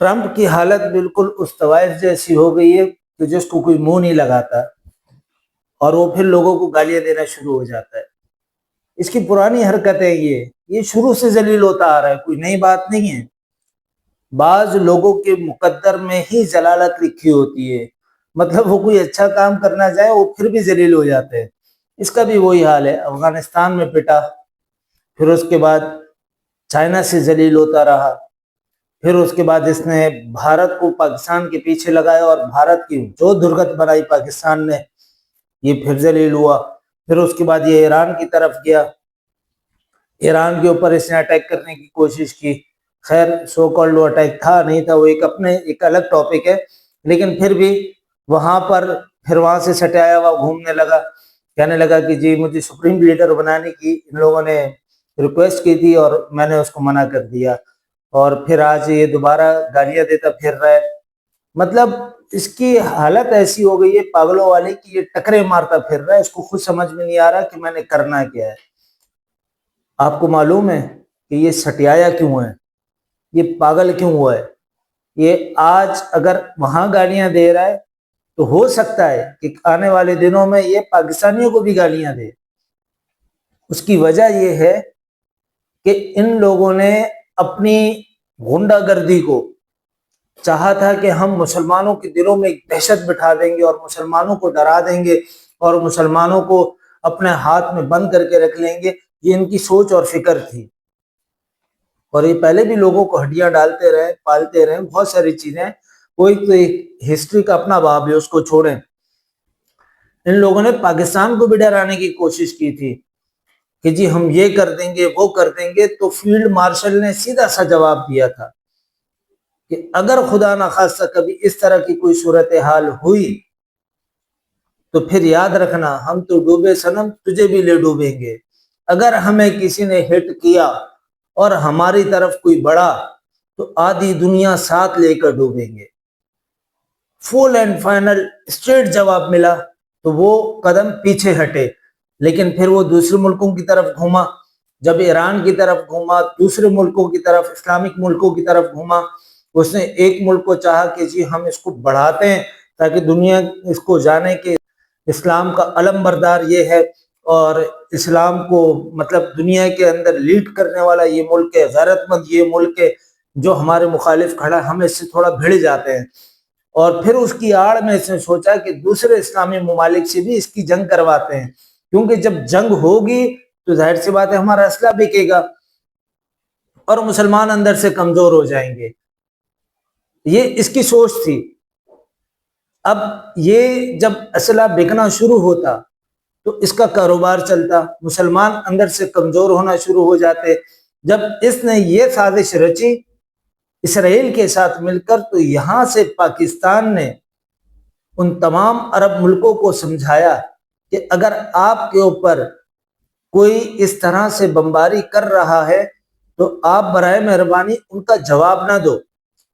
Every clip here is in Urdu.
ٹرمپ کی حالت بالکل اس طوائف جیسی ہو گئی ہے کہ جس کو کوئی منہ نہیں لگاتا اور وہ پھر لوگوں کو گالیاں دینا شروع ہو جاتا ہے۔ اس کی پرانی حرکت ہے، یہ شروع سے ذلیل ہوتا آ رہا ہے، کوئی نئی بات نہیں ہے۔ بعض لوگوں کے مقدر میں ہی ضلالت لکھی ہوتی ہے، مطلب وہ کوئی اچھا کام کرنا جائے وہ پھر بھی ذلیل ہو جاتے ہیں۔ اس کا بھی وہی حال ہے، افغانستان میں پٹا، پھر اس کے بعد چائنا سے ذلیل ہوتا رہا، پھر اس کے بعد اس نے بھارت کو پاکستان کے پیچھے لگایا اور بھارت کی جو درگت بنائی پاکستان نے، یہ پھر ذلیل ہوا۔ پھر اس کے بعد یہ ایران کی طرف گیا، ایران کے اوپر اس نے اٹیک کرنے کی کوشش کی۔ خیر سو کالڈ وہ اٹیک تھا نہیں تھا وہ ایک الگ ٹاپک ہے، لیکن پھر بھی وہاں پر پھر وہاں سے سٹایا ہوا گھومنے لگا، کہنے لگا کہ جی مجھے سپریم لیڈر بنانے کی ان لوگوں نے ریکویسٹ کی تھی اور میں نے اس کو منع کر دیا، اور پھر آج یہ دوبارہ گالیاں دیتا پھر رہا ہے۔ مطلب اس کی حالت ایسی ہو گئی ہے پاگلوں والی کہ یہ ٹکرے مارتا پھر رہا ہے، اس کو خود سمجھ میں نہیں آ رہا کہ میں نے کرنا کیا ہے۔ آپ کو معلوم ہے کہ یہ سٹیایا کیوں ہے، یہ پاگل کیوں ہوا ہے؟ یہ آج اگر وہاں گالیاں دے رہا ہے تو ہو سکتا ہے کہ آنے والے دنوں میں یہ پاکستانیوں کو بھی گالیاں دے۔ اس کی وجہ یہ ہے کہ ان لوگوں نے اپنی غنڈہ گردی کو چاہا تھا کہ ہم مسلمانوں کے دلوں میں ایک دہشت بٹھا دیں گے اور مسلمانوں کو ڈرا دیں گے اور مسلمانوں کو اپنے ہاتھ میں بند کر کے رکھ لیں گے۔ یہ ان کی سوچ اور فکر تھی، اور یہ پہلے بھی لوگوں کو ہڈیاں ڈالتے رہے، پالتے رہے، بہت ساری چیزیں، کوئی تو ایک ہسٹری کا اپنا باب ہے، اس کو چھوڑیں۔ ان لوگوں نے پاکستان کو بھی ڈرانے کی کوشش کی تھی کہ جی ہم یہ کر دیں گے وہ کر دیں گے، تو فیلڈ مارشل نے سیدھا سا جواب دیا تھا کہ اگر خدا نخواستہ کبھی اس طرح کی کوئی صورتحال ہوئی تو پھر یاد رکھنا ہم تو ڈوبے صنم تجھے بھی لے ڈوبیں گے۔ اگر ہمیں کسی نے ہٹ کیا اور ہماری طرف کوئی بڑھا تو آدھی دنیا ساتھ لے کر ڈوبیں گے۔ فل اینڈ فائنل اسٹریٹ جواب ملا تو وہ قدم پیچھے ہٹے، لیکن پھر وہ دوسرے ملکوں کی طرف گھوما، جب ایران کی طرف گھوما، دوسرے ملکوں کی طرف، اسلامک ملکوں کی طرف گھوما، اس نے ایک ملک کو چاہا کہ جی ہم اس کو بڑھاتے ہیں تاکہ دنیا اس کو جانے کہ اسلام کا علم بردار یہ ہے اور اسلام کو مطلب دنیا کے اندر لیڈ کرنے والا یہ ملک ہے، غیرت مند یہ ملک ہے، جو ہمارے مخالف کھڑا ہم اس سے تھوڑا بھڑ جاتے ہیں۔ اور پھر اس کی آڑ میں اس نے سوچا کہ دوسرے اسلامی ممالک سے بھی اس کی جنگ کرواتے ہیں، کیونکہ جب جنگ ہوگی تو ظاہر سی بات ہے ہمارا اسلحہ بکے گا اور مسلمان اندر سے کمزور ہو جائیں گے۔ یہ اس کی سوچ تھی۔ اب یہ جب اسلحہ بکنا شروع ہوتا تو اس کا کاروبار چلتا، مسلمان اندر سے کمزور ہونا شروع ہو جاتے۔ جب اس نے یہ سازش رچی اسرائیل کے ساتھ مل کر، تو یہاں سے پاکستان نے ان تمام عرب ملکوں کو سمجھایا کہ اگر آپ کے اوپر کوئی اس طرح سے بمباری کر رہا ہے تو آپ برائے مہربانی ان کا جواب نہ دو،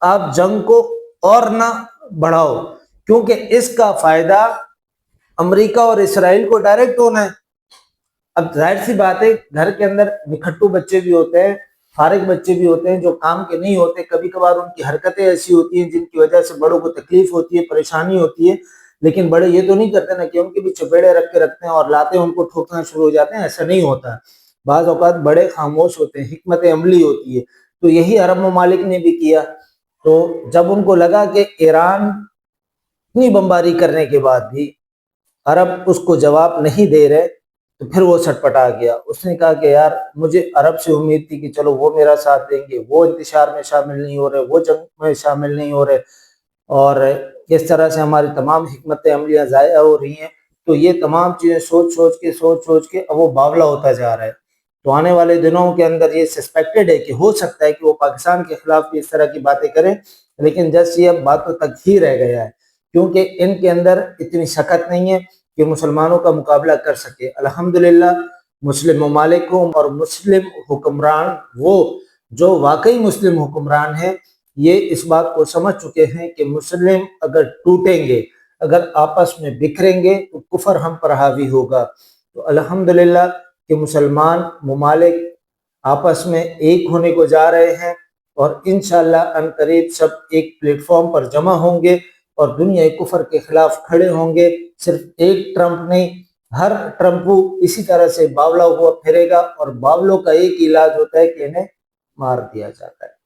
آپ جنگ کو اور نہ بڑھاؤ، کیونکہ اس کا فائدہ امریکہ اور اسرائیل کو ڈائریکٹ ہونا ہے۔ اب ظاہر سی بات ہے گھر کے اندر نکھٹو بچے بھی ہوتے ہیں، فارغ بچے بھی ہوتے ہیں جو کام کے نہیں ہوتے، کبھی کبھار ان کی حرکتیں ایسی ہوتی ہیں جن کی وجہ سے بڑوں کو تکلیف ہوتی ہے، پریشانی ہوتی ہے، لیکن بڑے یہ تو نہیں کرتے نا کہ ان کے بھی چپیڑے رکھ کے رکھتے ہیں اور لاتے ہیں ان کو ٹھوکنا شروع ہو جاتے ہیں، ایسا نہیں ہوتا۔ بعض اوقات بڑے خاموش ہوتے ہیں، حکمت عملی ہوتی ہے، تو یہی عرب ممالک نے بھی کیا۔ تو جب ان کو لگا کہ ایران اتنی بمباری کرنے کے بعد بھی عرب اس کو جواب نہیں دے رہے، تو پھر وہ سٹپٹا گیا۔ اس نے کہا کہ یار مجھے عرب سے امید تھی کہ چلو وہ میرا ساتھ دیں گے، وہ انتشار میں شامل نہیں ہو رہے، وہ جنگ میں شامل نہیں ہو رہے، اور اس طرح سے ہماری تمام حکمت عملیاں ضائع ہو رہی ہیں، تو یہ تمام چیزیں سوچ سوچ کے اب وہ باولا ہوتا جا رہا ہے۔ تو آنے والے دنوں کے اندر یہ سسپیکٹڈ ہے کہ ہو سکتا ہے کہ وہ پاکستان کے خلاف بھی اس طرح کی باتیں کریں، لیکن جس یہ اب باتوں تک ہی رہ گیا ہے، کیونکہ ان کے اندر اتنی شکت نہیں ہے کہ مسلمانوں کا مقابلہ کر سکے۔ الحمدللہ مسلم ممالکوں اور مسلم حکمران، وہ جو واقعی مسلم حکمران ہیں، یہ اس بات کو سمجھ چکے ہیں کہ مسلم اگر ٹوٹیں گے، اگر آپس میں بکھریں گے تو کفر ہم پر حاوی ہوگا۔ تو الحمدللہ کہ مسلمان ممالک آپس میں ایک ہونے کو جا رہے ہیں اور انشاءاللہ ان قریب سب ایک پلیٹ فارم پر جمع ہوں گے اور دنیا کفر کے خلاف کھڑے ہوں گے. صرف ایک ٹرمپ نہیں، ہر ٹرمپو اسی طرح سے باولا ہوا پھرے گا، اور باولوں کا ایک علاج ہوتا ہے کہ انہیں مار دیا جاتا ہے.